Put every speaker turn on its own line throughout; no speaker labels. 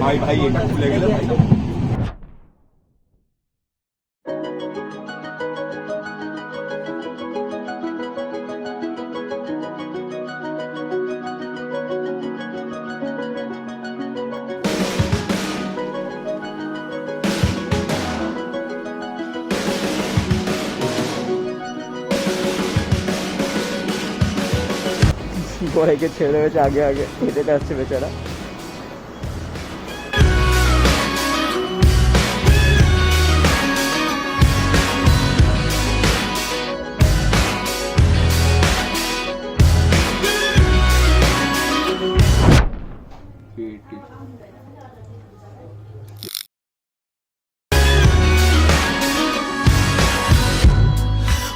ভাই ভাই এটা খুলে গেলে ভাই
বয়কে ছেড়ে হয়েছে আগে আগে হেঁটে যাচ্ছে বেচারা।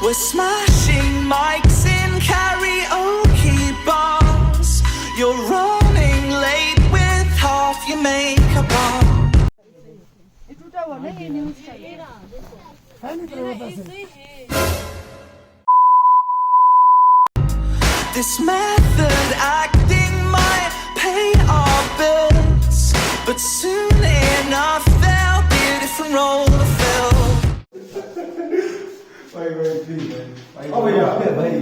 We're smashing mics in karaoke bars. You're running late with half your makeup on. This method acting might pay our bills, but soon enough there'll be a different role to fill.
भाई भाई please भाई ओ भैया भाई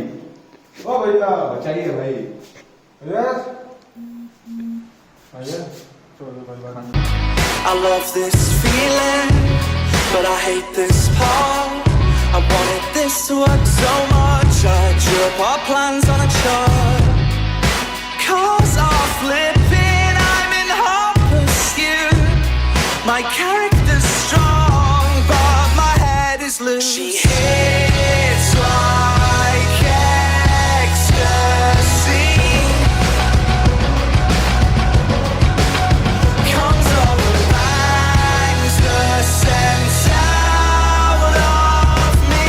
ओ भैया चाहिए भाई yes भैया चलो भाई
I love this feeling, but I hate this part. I wanted this to work so much, I drew up our plans on a chart. Cars are flipping, I'm in hot pursuit. My character's strong, but my head is loose. She hits like ecstasy, comes over, bangs the sense out of me.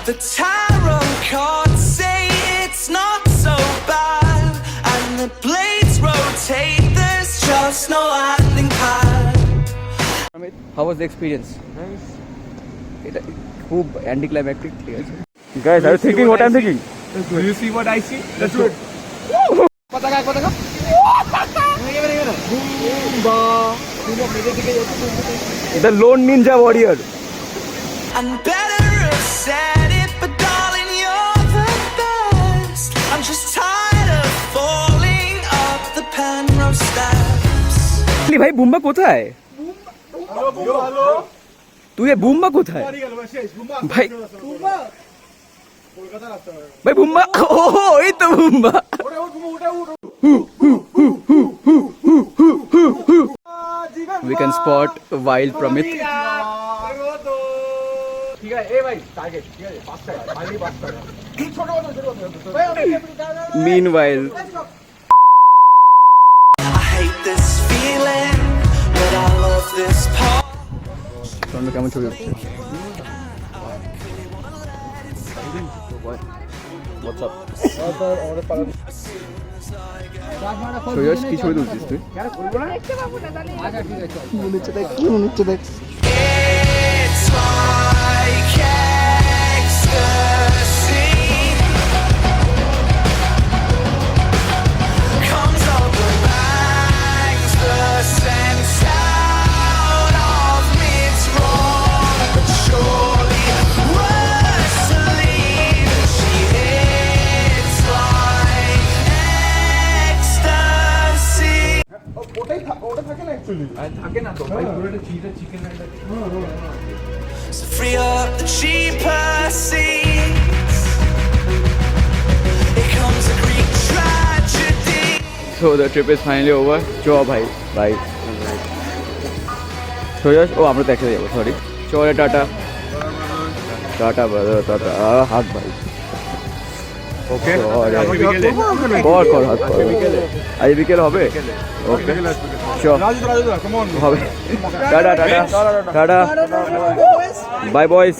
The tarot cards say it's not so bad, and the blades rotate, there's just no landing pad.
How was the experience? এটা খুব anti ক্লাইম্যাক্টিক, ঠিক আছে। Guys, are you thinking what I'm thinking?
Do you see what I see? Let's do it.
পতাকা পতাকা The lone ninja warrior.
And better have said it, but darling, you're the best. I'm just tired of falling up the Penrose steps.
ভাই বুম্বা কোথায়? তুই এ বুম্বা কোথায় ভাই? ভাই বুম্বা, ও এই তো Bumba. We can spot wild Pramit. Meanwhile,
I hate this feeling, but I love this part.
কেমন ছবি হচ্ছে? কি ছবি তুলছিস তুই? কি মনে হচ্ছে দেখ, কি মনে হচ্ছে দেখ।
It's like ecstasy, comes over, bangs the sense out of me. It's wrong, but surely worse to leave. She hits like ecstasy.
ওটা থাকে না অ্যাকচুয়ালি থাকে না তো ভাই পুরোটা chicken
So free up the cheaper seats. It comes a Greek tragedy.
So the trip is finally over. চো ভাই বাই। ও আমরা তো একসাথে যাবো, সরি। চলে টাটা টাটা টাটা, হাত ভাই।
ওকে
কর হাত কর আজ বিকেল হবে ওকে হবে টাটা টাটা টাটা বাই বয়েস